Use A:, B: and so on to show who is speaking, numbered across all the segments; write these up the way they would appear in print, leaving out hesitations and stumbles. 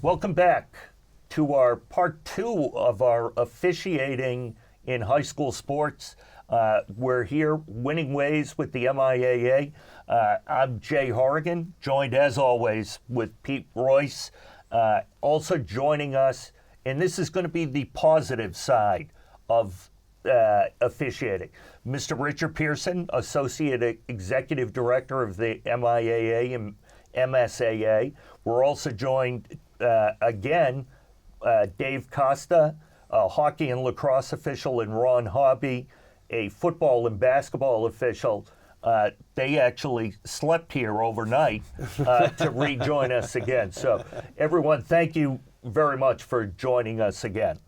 A: Welcome back to our part two of our officiating in high school sports. We're here, Winning Ways with the MIAA. I'm Jay Horrigan, joined as always with Pete Royce. Also joining us, and this is going to be the positive side of officiating, Mr. Richard Pearson, Associate Executive Director of the MIAA and MSAA. We're also joined again, Dave Costa, a hockey and lacrosse official, and Ron Hobby, a football and basketball official. They actually slept here overnight to rejoin us again. So everyone, thank you very much for joining us again.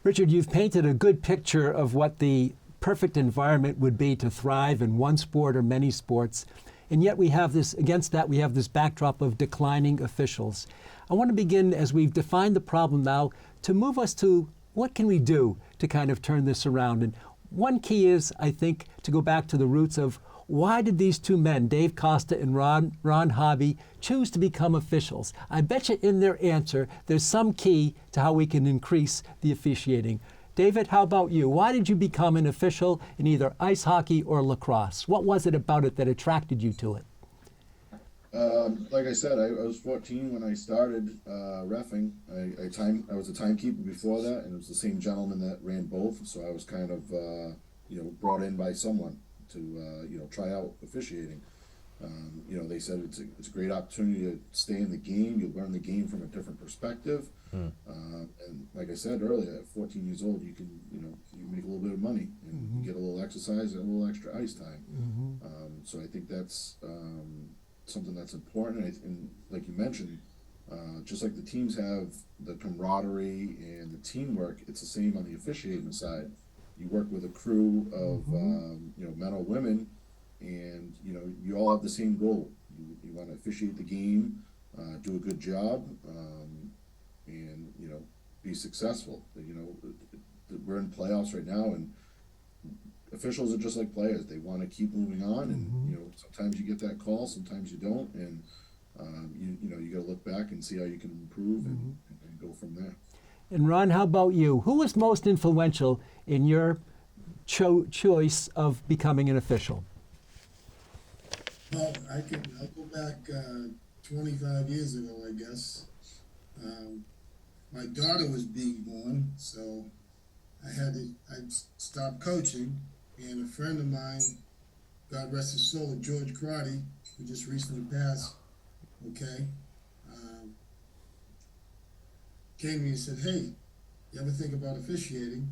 B: Richard, you've painted a good picture of what the perfect environment would be to thrive in one sport or many sports. And yet we have this, against that, we have this backdrop of declining officials. I want to begin, as we've defined the problem now, to move us to what can we do to kind of turn this around. And one key is, I think, to go back to the roots of why did these two men, Dave Costa and Ron Hobby, choose to become officials? I bet you in their answer, there's some key to how we can increase the officiating. David, how about you? Why did you become an official in either ice hockey or lacrosse? What was it about it that attracted you to it?
C: Like I said, I was 14 when I started reffing. I was a timekeeper before that, and it was the same gentleman that ran both. So I was kind of brought in by someone to try out officiating. They said it's a great opportunity to stay in the game. You'll learn the game from a different perspective. And like I said earlier, at 14 years old, you can you make a little bit of money and you get a little exercise and a little extra ice time. So I think that's something that's important. And like you mentioned, just like the teams have the camaraderie and the teamwork, it's the same on the officiating side. You work with a crew of men or women, and you all have the same goal. You want to officiate the game, do a good job, and be successful. We're in playoffs right now, and officials are just like players. They want to keep moving on, and sometimes you get that call, sometimes you don't, and you got to look back and see how you can improve and go from there.
B: And Ron, how about you? Who was most influential in your choice of becoming an official?
D: Well, I'll go back 25 years ago, I guess. My daughter was being born, so I'd stopped coaching, and a friend of mine, God rest his soul, George Crotty, who just recently passed, came to me and said, "Hey, you ever think about officiating?"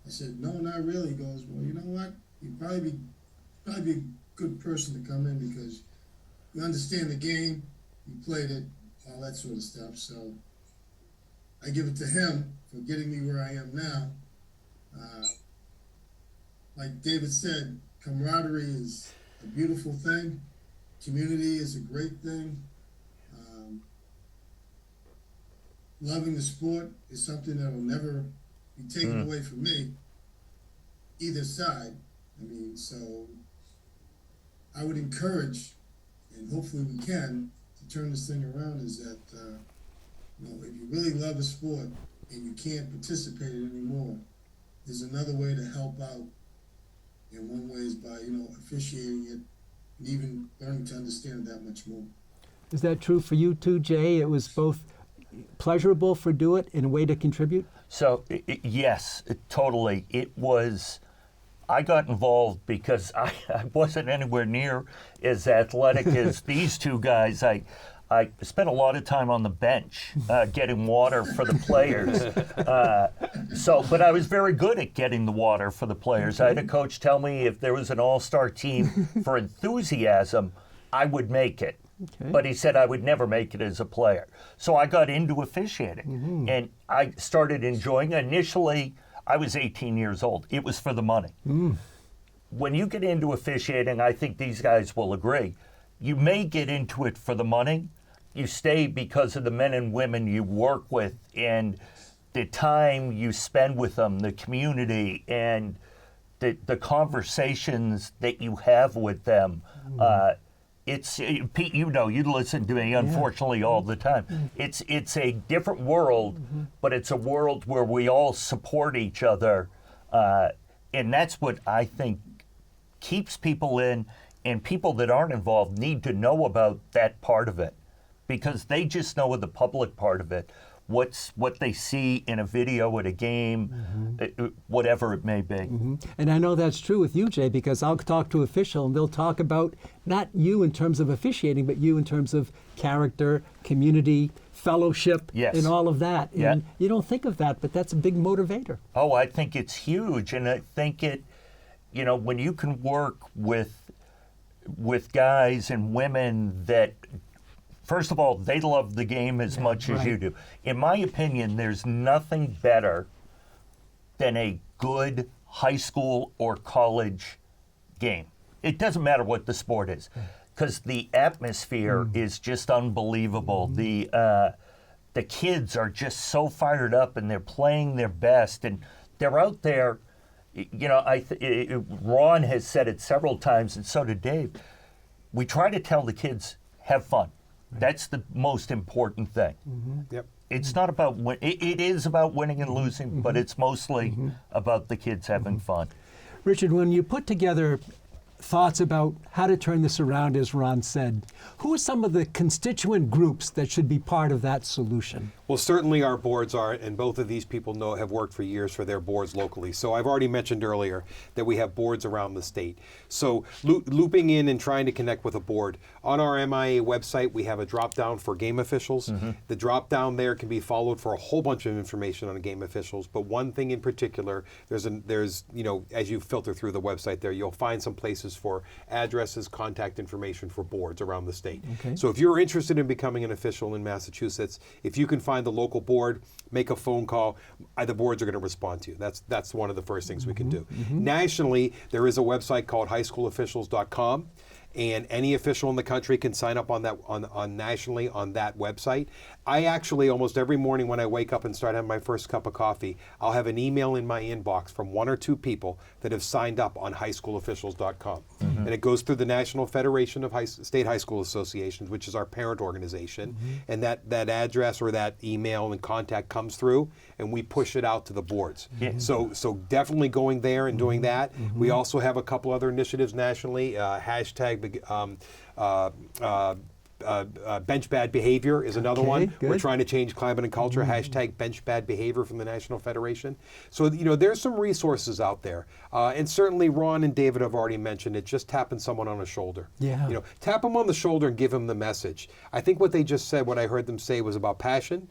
D: I said, "No, not really." He goes, "Well, you know what? You'd probably be a good person to come in because you understand the game, you played it, all that sort of stuff." So I give it to him for getting me where I am now. Like David said, camaraderie is a beautiful thing. Community is a great thing. Loving the sport is something that will never be taken away from me, either side. So I would encourage, and hopefully we can, to turn this thing around, is that, if you really love a sport and you can't participate in it anymore, there's another way to help out. And one way is by, officiating it and even learning to understand it that much more.
B: Is that true for you too, Jay? It was both pleasurable for do it and a way to contribute?
A: So, yes, totally. It was, I got involved because I wasn't anywhere near as athletic as these two guys. I spent a lot of time on the bench getting water for the players. But I was very good at getting the water for the players. I had a coach tell me if there was an all-star team for enthusiasm, I would make it. But he said I would never make it as a player. So I got into officiating, and I started enjoying it. Initially, I was 18 years old. It was for the money. When you get into officiating, I think these guys will agree, you may get into it for the money. You stay because of the men and women you work with and the time you spend with them, the community, and the conversations that you have with them. Pete, you know, you listen to me unfortunately all the time. It's a different world, but it's a world where we all support each other, and that's what I think keeps people in. And people that aren't involved need to know about that part of it, because they just know the public part of it. What they see in a video at a game, whatever it may be.
B: And I know that's true with you, Jay, because I'll talk to an official and they'll talk about not you in terms of officiating, but you in terms of character, community, fellowship, and all of that. And you don't think of that, but that's a big motivator.
A: Oh, I think it's huge. And I think when you can work with guys and women that, first of all, they love the game as much as you do. In my opinion, there's nothing better than a good high school or college game. It doesn't matter what the sport is, because the atmosphere is just unbelievable. The kids are just so fired up, and they're playing their best, and they're out there. Ron has said it several times, and so did Dave. We try to tell the kids, have fun. That's the most important thing.
E: Yep.
A: It's not about it is about winning and losing, but it's mostly about the kids having fun.
B: Richard, when you put together thoughts about how to turn this around, as Ron said, who are some of the constituent groups that should be part of that solution?
E: Well, certainly our boards are, and both of these people have worked for years for their boards locally. So I've already mentioned earlier that we have boards around the state. So looping in and trying to connect with a board. On our MIAA website, we have a drop-down for game officials. The drop-down there can be followed for a whole bunch of information on game officials, but one thing in particular, there's as you filter through the website there, you'll find some places for addresses, contact information for boards around the state.
B: Okay.
E: So if you're interested in becoming an official in Massachusetts, if you can find the local board, make a phone call, the boards are going to respond to you. That's one of the first things we can do. Nationally, there is a website called highschoolofficials.com. And any official in the country can sign up on that on nationally on that website. I actually almost every morning when I wake up and start having my first cup of coffee, I'll have an email in my inbox from one or two people that have signed up on highschoolofficials.com. And it goes through the National Federation of State High School Associations, which is our parent organization. And that address or that email and contact comes through, and we push it out to the boards. So definitely going there and doing that. We also have a couple other initiatives nationally. Hashtag bench bad behavior is another one.
B: Good.
E: We're trying to change climate and culture. Hashtag bench bad behavior from the National Federation. So there's some resources out there, and certainly Ron and David have already mentioned it. Just tapping someone on the shoulder. Tap them on the shoulder and give them the message. I think what they just said, what I heard them say, was about passion,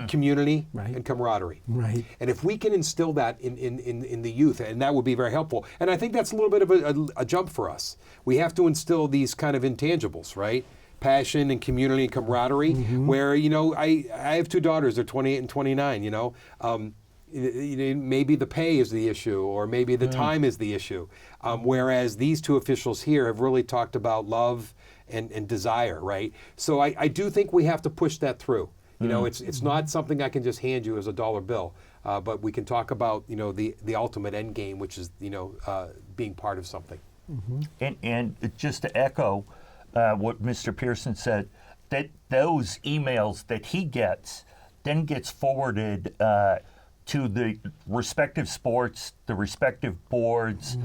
E: community, and camaraderie.
B: Right.
E: And if we can instill that in the youth, and that would be very helpful. And I think that's a little bit of a jump for us. We have to instill these kind of intangibles, right? Passion and community and camaraderie, where, I have two daughters, they're 28 and 29, maybe the pay is the issue, or maybe the time is the issue. Whereas these two officials here have really talked about love and desire, right? So I do think we have to push that through. It's not something I can just hand you as a dollar bill, but we can talk about, the ultimate end game, which is, being part of something.
A: And just to echo what Mr. Pearson said, that those emails that he gets then gets forwarded to the respective sports, the respective boards.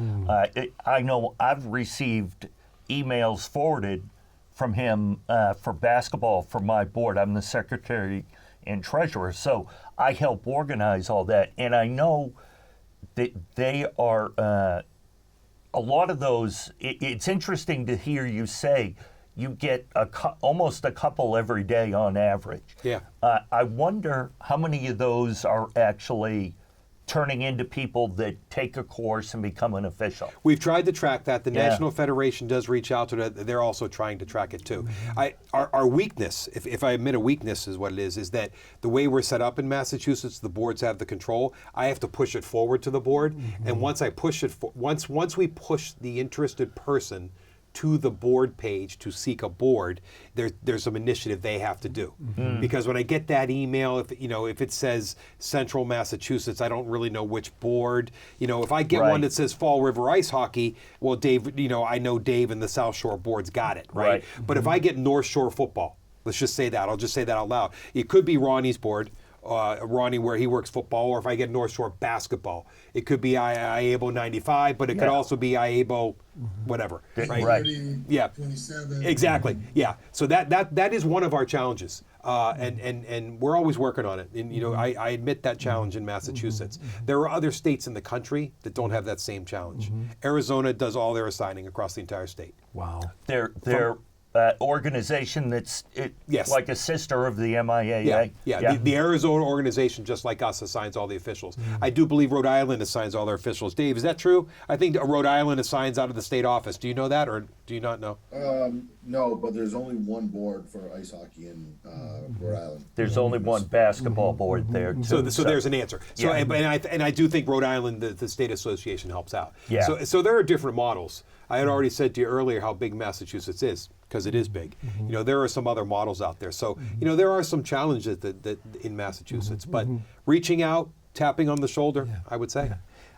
A: I know I've received emails forwarded from him for basketball for my board. I'm the secretary and treasurer, so I help organize all that. And I know that they are, a lot of those, it's interesting to hear you say you get almost a couple every day on average.
E: Yeah.
A: I wonder how many of those are actually turning into people that take a course and become an official.
E: We've tried to track that. The National Federation does reach out to it. They're also trying to track it too. Our weakness, if I admit a weakness is what it is that the way we're set up in Massachusetts, the boards have the control. I have to push it forward to the board. And once I push it, once we push the interested person to the board page to seek a board, there's some initiative they have to do. Because when I get that email, if it says Central Massachusetts, I don't really know which board. If I get one that says Fall River Ice Hockey, well, Dave, I know Dave and the South Shore board's got it, right? But if I get North Shore football, let's just say that, I'll just say that out loud. It could be Ronnie's board. Ronnie, where he works football, or if I get North Shore basketball, it could be IABO 95, but it could also be IABO whatever, right?
D: 30,
E: Yeah,
D: 27.
E: exactly. Yeah, so that is one of our challenges, and we're always working on it. And I admit that challenge in Massachusetts. There are other states in the country that don't have that same challenge. Arizona does all their assigning across the entire state.
B: Wow.
A: They're organization that's
E: Yes.
A: like a sister of the MIAA.
E: Yeah. The Arizona organization, just like us, assigns all the officials. I do believe Rhode Island assigns all their officials. Dave, is that true? I think Rhode Island assigns out of the state office. Do you know that, or do you not know?
C: No, but there's only one board for ice hockey in Rhode Island.
A: There's only one basketball board there.
E: So
A: Too,
E: there's an answer. So
A: Yeah.
E: and I do think Rhode Island, the state association, helps out.
A: Yeah.
E: So there are different models. I had already said to you earlier how big Massachusetts is, because it is big. There are some other models out there. So there are some challenges that in Massachusetts, but reaching out, tapping on the shoulder, I would say.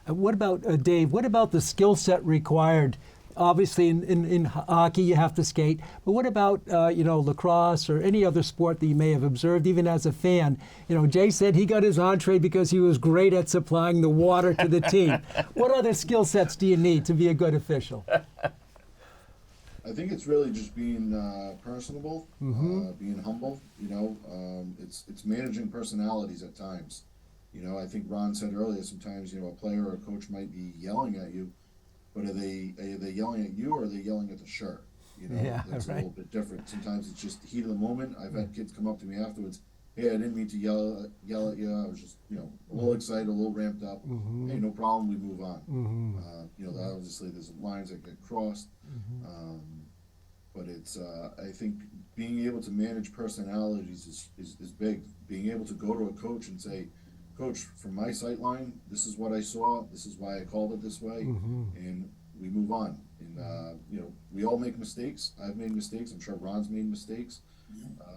B: What about, Dave, what about the skill set required? Obviously, in hockey, you have to skate. But what about, lacrosse or any other sport that you may have observed, even as a fan? Jay said he got his entree because he was great at supplying the water to the team. What other skill sets do you need to be a good official?
C: I think it's really just being personable, being humble. It's managing personalities at times. I think Ron said earlier, sometimes a player or a coach might be yelling at you, but are they yelling at you or are they yelling at the shirt? That's a little bit different. Sometimes it's just the heat of the moment. I've had kids come up to me afterwards. Hey, I didn't mean to yell at you. I was just a little excited, a little ramped up. Hey, no problem. We move on. Obviously there's lines that get crossed. But it's I think being able to manage personalities is big. Being able to go to a coach and say, Coach, from my sight line, this is what I saw. This is why I called it this way, and we move on. And we all make mistakes. I've made mistakes. I'm sure Ron's made mistakes.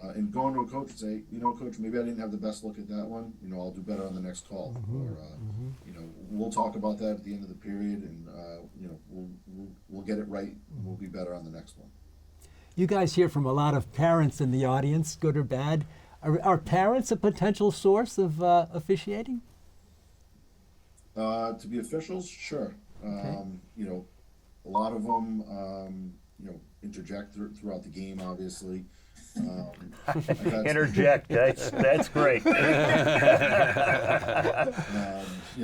C: And going to a coach and say, Coach, maybe I didn't have the best look at that one. I'll do better on the next call. Or we'll talk about that at the end of the period, and we'll get it right. And we'll be better on the next one.
B: You guys hear from a lot of parents in the audience, good or bad. Are parents a potential source of officiating?
C: To be officials, sure.
B: Okay.
C: A lot of them, interject throughout the game, obviously.
A: Interject. That's great.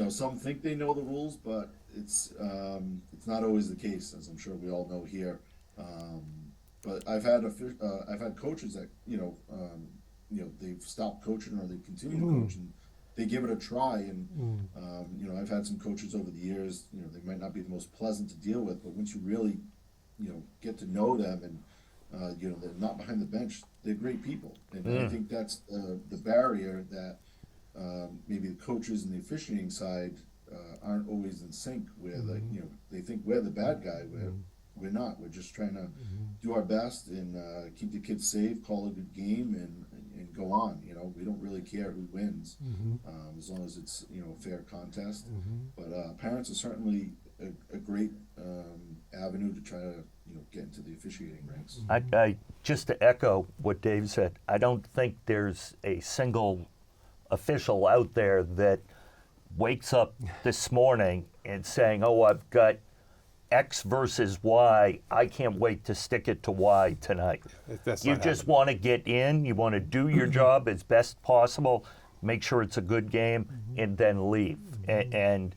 C: Some think they know the rules, but it's not always the case, as I'm sure we all know here. But I've had coaches that they've stopped coaching or they continue to coach and they give it a try. And I've had some coaches over the years. They might not be the most pleasant to deal with, but once you really get to know them and they're not behind the bench, they're great people. And I think that's the barrier that maybe the coaches and the officiating side aren't always in sync with. They think we're the bad guy. We're not. We're just trying to do our best and keep the kids safe, call a good game, and go on. We don't really care who wins, as long as it's a fair contest. But parents are certainly a great avenue to try to get into the officiating ranks.
A: I just to echo what Dave said, I don't think there's a single official out there that wakes up this morning and saying, "Oh, I've got X versus Y. I can't wait to stick it to Y tonight." You just want to get in. You want to do your job as best possible, make sure it's a good game, and then leave. And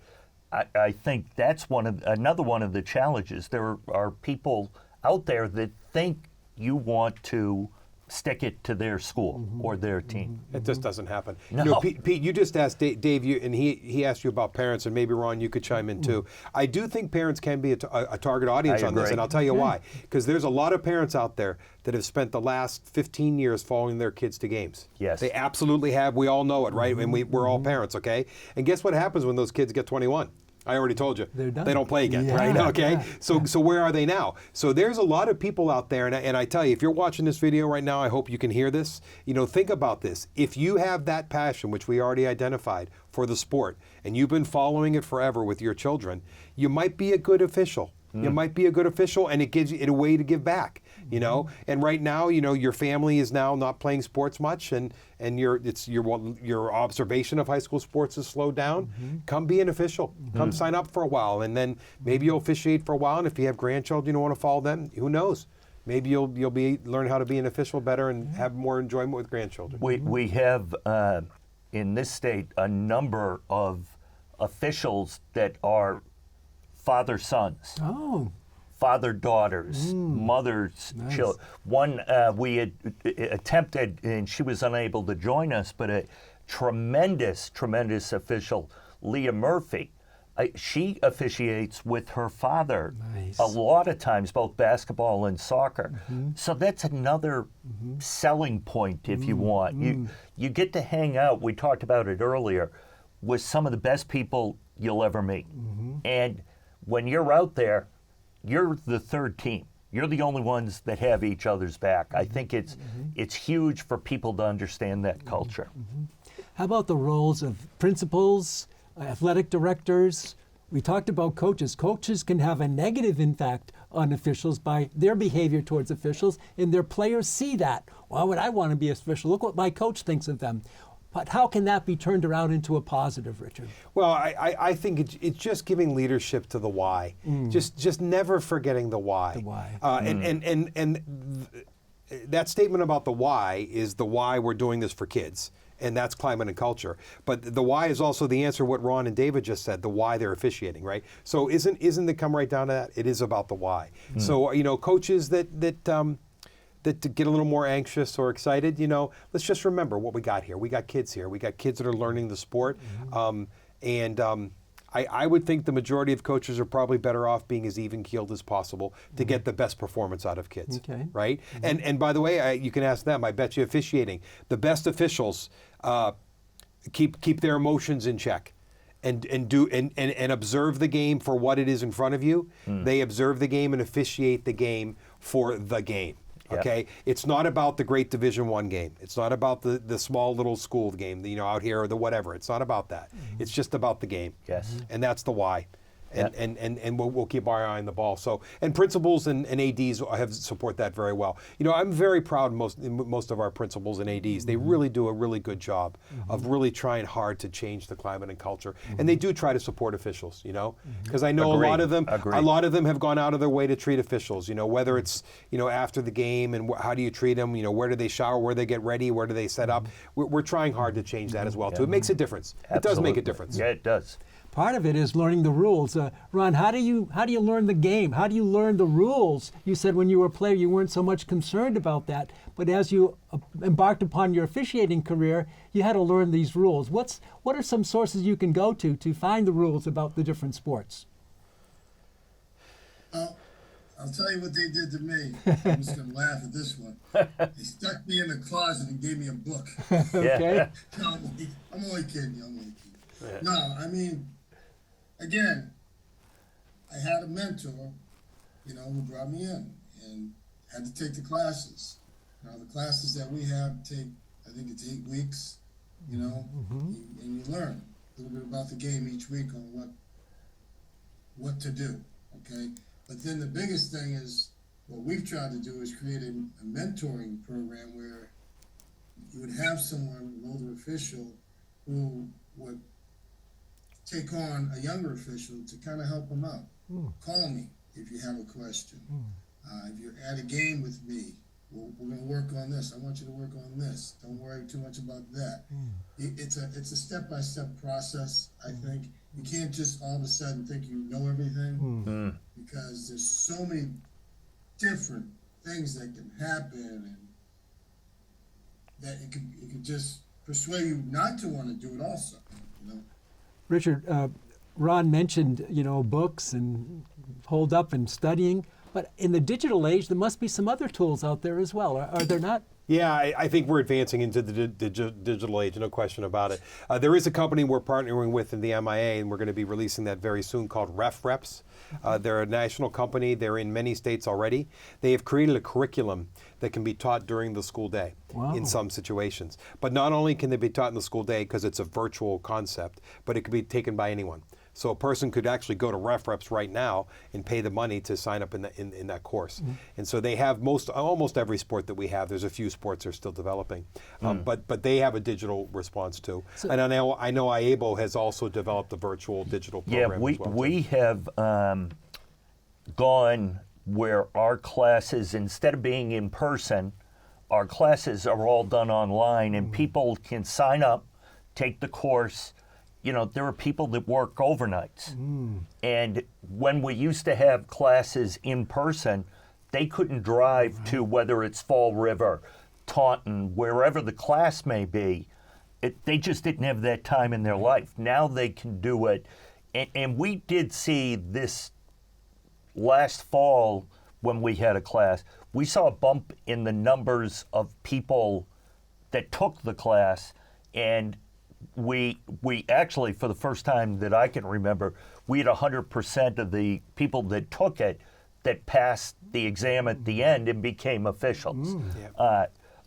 A: I think that's another one of the challenges. There are people out there that think you want to stick it to their school or their team.
E: It just doesn't happen.
A: No.
E: Pete, you just asked Dave, and he asked you about parents, and maybe Ron, you could chime in too. I do think parents can be a target audience
A: I
E: on this,
A: agree.
E: and I'll tell you why. Because there's a lot of parents out there that have spent the last 15 years following their kids to games.
A: Yes.
E: They absolutely have. We all know it, right? And we're all parents, okay? And guess what happens when those kids get 21? I already told you.
B: They're done.
E: They don't play again,
B: Yeah,
E: right? Okay.
B: yeah,
E: So where are they now? So there's a lot of people out there, and I tell you, if you're watching this video right now, I hope you can hear this. Think about this. If you have that passion, which we already identified, for the sport, and you've been following it forever with your children, you might be a good official. You might be a good official, and it gives you a way to give back. And right now, your family is now not playing sports much, and your observation of high school sports has slowed down. Come be an official. Come sign up for a while, and then maybe you'll officiate for a while. And if you have grandchildren, you want to follow them. Who knows? Maybe you'll learn how to be an official better and have more enjoyment with grandchildren.
A: We have in this state a number of officials that are father-sons.
B: Oh.
A: Father-daughters, mothers,
B: Nice.
A: children. One we had attempted, and she was unable to join us, but a tremendous official, Leah Murphy. She officiates with her father
B: Nice.
A: a lot of times, both basketball and soccer. So that's another selling point, if you want. You get to hang out, we talked about it earlier, with some of the best people you'll ever meet. And when you're out there, you're the third team. You're the only ones that have each other's back. I think it's huge for people to understand that culture.
B: How about the roles of principals, athletic directors? We talked about coaches. Coaches can have a negative impact on officials by their behavior towards officials, and their players see that. Why would I want to be an official? Look what my coach thinks of them. But how can that be turned around into a positive, Richard?
E: Well, I think it's just giving leadership to the why. Just never forgetting the why.
B: The why.
E: And that statement about the why is the why we're doing this for kids. And that's climate and culture. But the why is also the answer what Ron and David just said, the why they're officiating, right? So isn't it come right down to that? It is about the why. So, coaches that get a little more anxious or excited, let's just remember what we got here. We got kids here. We got kids that are learning the sport. I would think the majority of coaches are probably better off being as even-keeled as possible to get the best performance out of kids,
B: Okay.
E: right? And by the way, you can ask them. I bet you officiating, the best officials keep their emotions in check. And observe the game for what it is in front of you. They observe the game and officiate the game for the game.
A: Yeah.
E: Okay, it's not about the great Division I game. It's not about the small little school game, out here or the whatever. It's not about that. It's just about the game.
A: Yes.
E: And that's the why.
A: Yeah.
E: And we'll keep our eye on the ball. So, and principals and ADs have support that very well. I'm very proud of most of our principals and ADs. They really do a really good job of really trying hard to change the climate and culture. And they do try to support officials, because I know
A: Agreed.
E: a lot of them have gone out of their way to treat officials, whether it's, after the game and how do you treat them, where do they shower, where they get ready, where do they set up. We're trying hard to change that as well, too. It makes a difference. It does make a
A: Absolutely.
E: difference.
A: Yeah, it does.
B: Part of it is learning the rules. Ron, how do you learn the game? How do you learn the rules? You said when you were a player you weren't so much concerned about that, but as you embarked upon your officiating career, you had to learn these rules. What are some sources you can go to find the rules about the different sports?
D: I'll tell you what they did to me. I'm just going to laugh at this one. They stuck me in the closet and gave me a book.
B: Okay.
D: No, I'm only kidding. No, I mean, again, I had a mentor, who brought me in and had to take the classes. Now, the classes that we have I think it's 8 weeks, and you learn a little bit about the game each week on what to do, okay? But then the biggest thing is, what we've tried to do is create a mentoring program where you would have someone, an older official, who would take on a younger official to kind of help them out. Call me if you have a question. If you're at a game with me, we're going to work on this. I want you to work on this. Don't worry too much about that. It's a step-by-step process, I think. You can't just all of a sudden think you know everything because there's so many different things that can happen and that it could just persuade you not to want to do it also,
B: Richard, Ron mentioned, books and hold up and studying. But in the digital age, there must be some other tools out there as well. Are there not?
E: Yeah, I think we're advancing into the digital age, no question about it. There is a company we're partnering with in the MIAA, and we're going to be releasing that very soon, called RefReps. They're a national company. They're in many states already. They have created a curriculum that can be taught during the school day in some situations. But not only can they be taught in the school day because it's a virtual concept, but it could be taken by anyone. So a person could actually go to RefReps right now and pay the money to sign up in that course. And so they have almost every sport that we have. There's a few sports they're still developing, but they have a digital response too. And I know IABO has also developed a virtual digital program.
A: Yeah,
E: as well,
A: we have gone where our classes, instead of being in person, our classes are all done online, and people can sign up, take the course. You know, there are people that work overnights. And when we used to have classes in person, they couldn't drive to, whether it's Fall River, Taunton, wherever the class may be. They just didn't have that time in their life. Now they can do it. And we did see this last fall when we had a class. We saw a bump in the numbers of people that took the class, and we actually, for the first time that I can remember, we had 100% of the people that took it that passed the exam at the end and became officials.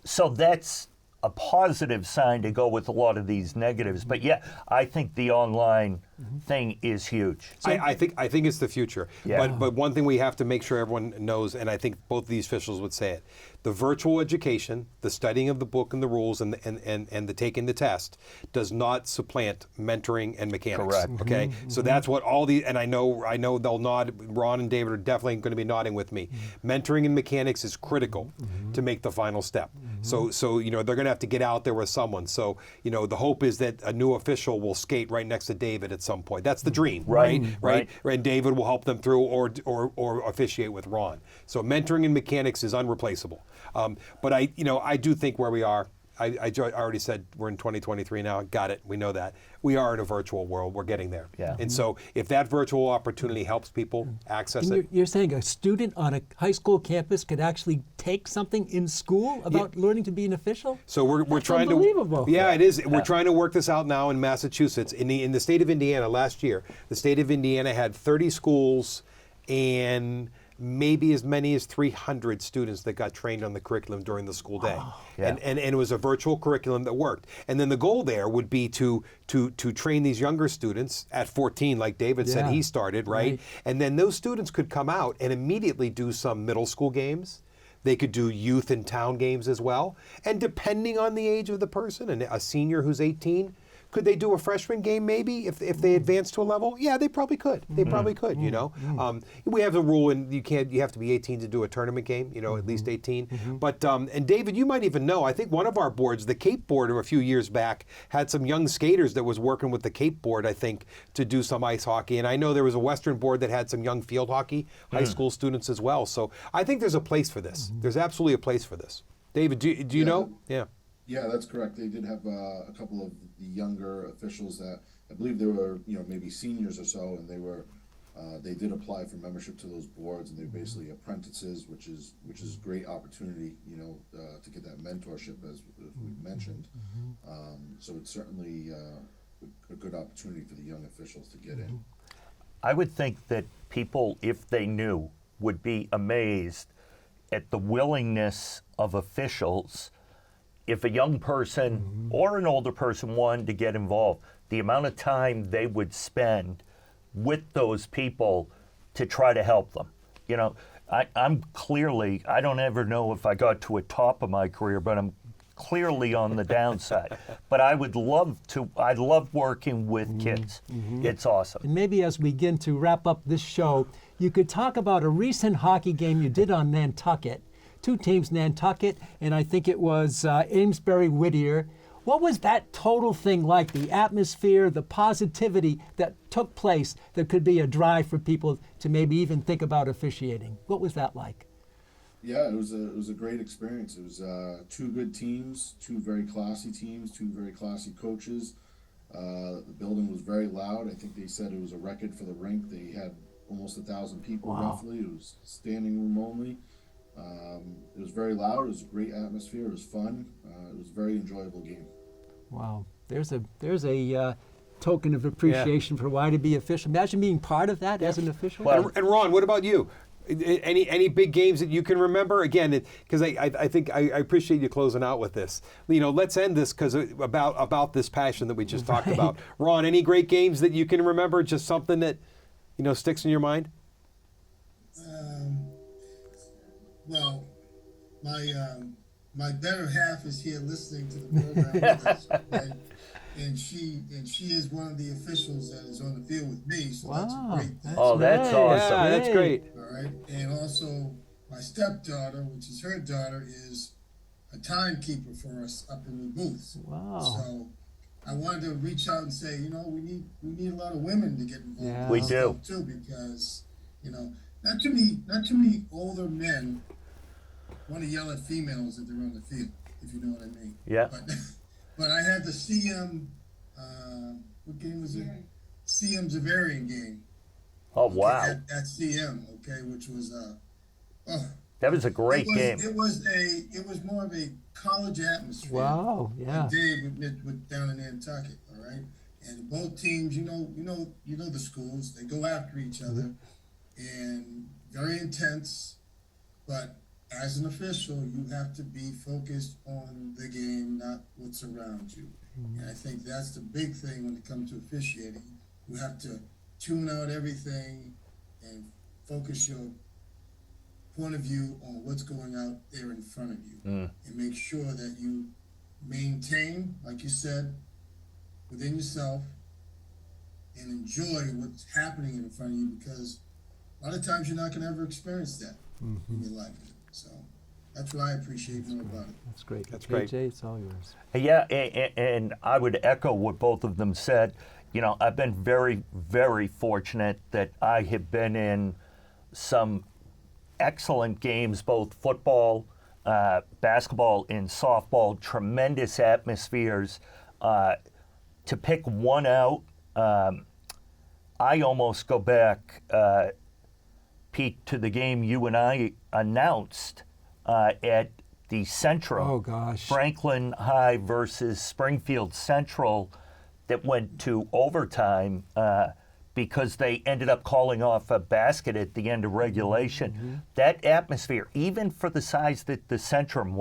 A: So that's a positive sign to go with a lot of these negatives. But yeah, I think the online thing is huge.
E: I think it's the future.
A: Yeah.
E: But one thing we have to make sure everyone knows, and I think both of these officials would say it, the virtual education, the studying of the book and the rules and the taking the test does not supplant mentoring and mechanics.
A: Correct.
E: Okay? So that's what all the, and I know they'll nod, Ron and David are definitely going to be nodding with me. Mentoring and mechanics is critical to make the final step. So you know, they're going to have to get out there with someone. So, you know, the hope is that a new official will skate right next to David at some point. That's the dream, right? And David will help them through or officiate with Ron. So mentoring and mechanics is unreplaceable. But I do think where we are, I already said we're in 2023 now. Got it. We know that. We are in a virtual world. We're getting there.
A: Yeah.
E: And so if that virtual opportunity helps people access it.
B: You're saying a student on a high school campus could actually take something in school about learning to be an official?
E: So we're
B: That's
E: trying
B: unbelievable.
E: to. Yeah, it is. We're trying to work this out now in Massachusetts. In the state of Indiana last year, the state of Indiana had 30 schools and maybe as many as 300 students that got trained on the curriculum during the school day.
A: Yeah.
E: And it was a virtual curriculum that worked. And then the goal there would be to train these younger students at 14, like David said he started, right? And then those students could come out and immediately do some middle school games. They could do youth and town games as well. And depending on the age of the person, and a senior who's 18, could they do a freshman game maybe if they advance to a level? Yeah, they probably could. They probably could, you know. We have a rule, and you have to be 18 to do a tournament game, you know, at least 18. But, and David, you might even know, I think one of our boards, the Cape board a few years back, had some young skaters that was working with the Cape board, I think, to do some ice hockey. And I know there was a Western board that had some young field hockey, high school students as well. So I think there's a place for this. There's absolutely a place for this. David, do you know? Yeah.
C: Yeah, that's correct. They did have a couple of the younger officials that I believe they were, maybe seniors or so, and they did apply for membership to those boards, and they're basically apprentices, which is a great opportunity, to get that mentorship as we mentioned. So it's certainly a good opportunity for the young officials to get in.
A: I would think that people, if they knew, would be amazed at the willingness of officials. If a young person or an older person wanted to get involved, the amount of time they would spend with those people to try to help them. You know, I'm clearly, I don't ever know if I got to a top of my career, but I'm clearly on the downside. But I love working with kids. It's awesome.
B: And maybe as we begin to wrap up this show, you could talk about a recent hockey game you did on Nantucket. 2 teams, Nantucket, and I think it was Amesbury-Whittier. What was that total thing like? The atmosphere, the positivity that took place that could be a drive for people to maybe even think about officiating. What was that like?
C: Yeah, it was a great experience. It was 2 good teams, 2 very classy teams, 2 very classy coaches. The building was very loud. I think they said it was a record for the rink. They had almost 1,000 people
B: Wow.
C: roughly. It was standing room only. It was very loud. It was a great atmosphere. It was fun. It was a very enjoyable game.
B: Wow. There's a token of appreciation for why to be official. Imagine being part of that as an official.
A: Well,
E: And Ron, what about you? Any big games that you can remember? Again, because I think I appreciate you closing out with this. You know, let's end this because about this passion that we just talked about. Ron, any great games that you can remember? Just something that sticks in your mind?
D: Well, my better half is here listening to the program with us, okay? And she is one of the officials that is on the field with me, so that's a
B: Wow.
D: great thing.
A: Oh, that's
B: nice.
A: awesome.
E: Yeah, that's great.
D: All right, and also my stepdaughter, which is her daughter, is a timekeeper for us up in the booths.
B: Wow.
D: So I wanted to reach out and say, we need a lot of women to get involved.
B: Yeah.
D: in
A: We
D: this
A: do.
D: stuff too, because not too many older men want to yell at females if they're on the field, if you know what I mean.
A: Yeah.
D: But I had the CM, what game was it? CM Zavarian game.
A: Oh, wow.
D: At CM, okay, which was
A: That was a great game.
D: It was more of a college atmosphere.
B: Wow. Yeah.
D: Like Dave with down in Nantucket, all right. And both teams, you know the schools. They go after each other, and very intense. But as an official, you have to be focused on the game, not what's around you. And I think that's the big thing when it comes to officiating. You have to tune out everything and focus your point of view on what's going out there in front of you, and make sure that you maintain, like you said, within yourself and enjoy what's happening in front of you, because a lot of times you're not going to ever experience that in your life. So that's what I appreciate more about it.
B: That's great.
E: That's great.
B: AJ, it's all yours.
A: Yeah, and I would echo what both of them said. I've been very, very fortunate that I have been in some excellent games, both football, basketball, and softball, tremendous atmospheres. To pick one out, I almost go back, Pete, to the game you and I announced at the Central.
B: Oh, gosh.
A: Franklin High versus Springfield Central, that went to overtime because they ended up calling off a basket at the end of regulation. That atmosphere, even for the size that the Centrum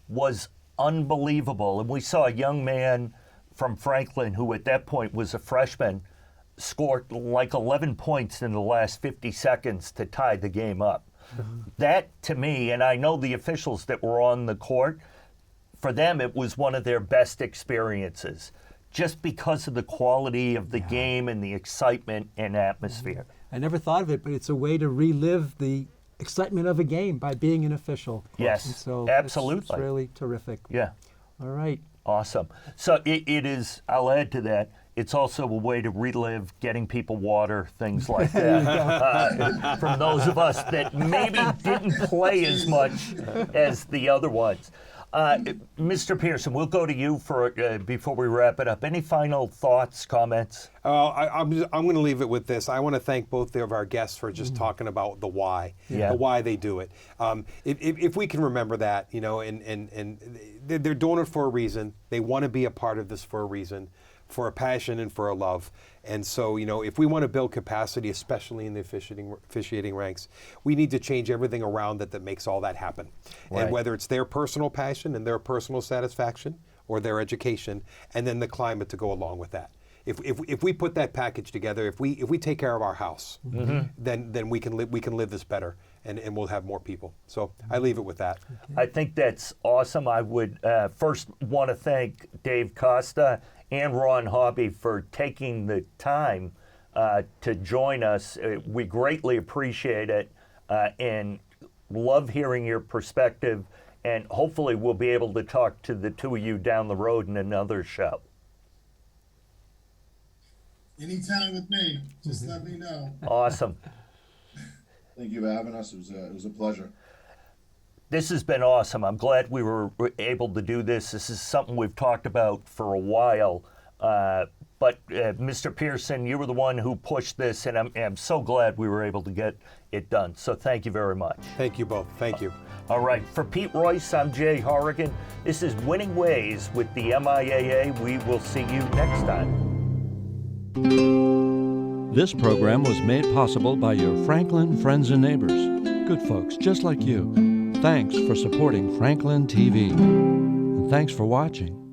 A: was unbelievable. And we saw a young man from Franklin who at that point was a freshman scored like 11 points in the last 50 seconds to tie the game up. That, to me, and I know the officials that were on the court, for them it was one of their best experiences, just because of the quality of the game and the excitement and atmosphere.
B: I never thought of it, but it's a way to relive the excitement of a game by being an official.
A: Yes,
B: And so
A: absolutely.
B: It's really terrific.
A: Yeah,
B: All right.
A: awesome. So it is, I'll add to that, it's also a way to relive getting people water, things like that, from those of us that maybe didn't play as much as the other ones. Mr. Pearson, we'll go to you for before we wrap it up. Any final thoughts, comments?
E: I'm going to leave it with this. I want to thank both of our guests for just talking about the why,
A: Yeah.
E: the why they do it. If we can remember that, and they're doing it for a reason. They want to be a part of this for a reason, for a passion and for a love. And so, if we want to build capacity, especially in the officiating ranks, we need to change everything around that makes all that happen.
A: Right.
E: And whether it's their personal passion and their personal satisfaction or their education, and then the climate to go along with that. If we put that package together, if we take care of our house, then we can live this better, and we'll have more people. So I leave it with that.
A: I think that's awesome. I would first want to thank Dave Costa and Ron Hobby for taking the time to join us. We greatly appreciate it and love hearing your perspective. And hopefully we'll be able to talk to the two of you down the road in another show.
D: Anytime with me, just let me know.
A: Awesome.
C: Thank you for having us. It was a pleasure.
A: This has been awesome. I'm glad we were able to do this. This is something we've talked about for a while. But Mr. Pearson, you were the one who pushed this, and I'm so glad we were able to get it done. So thank you very much.
E: Thank you both. Thank you.
A: All right, for Pete Royce, I'm Jay Horrigan. This is Winning Ways with the MIAA. We will see you next time.
F: This program was made possible by your Franklin friends and neighbors. Good folks just like you. Thanks for supporting Franklin TV. And thanks for watching.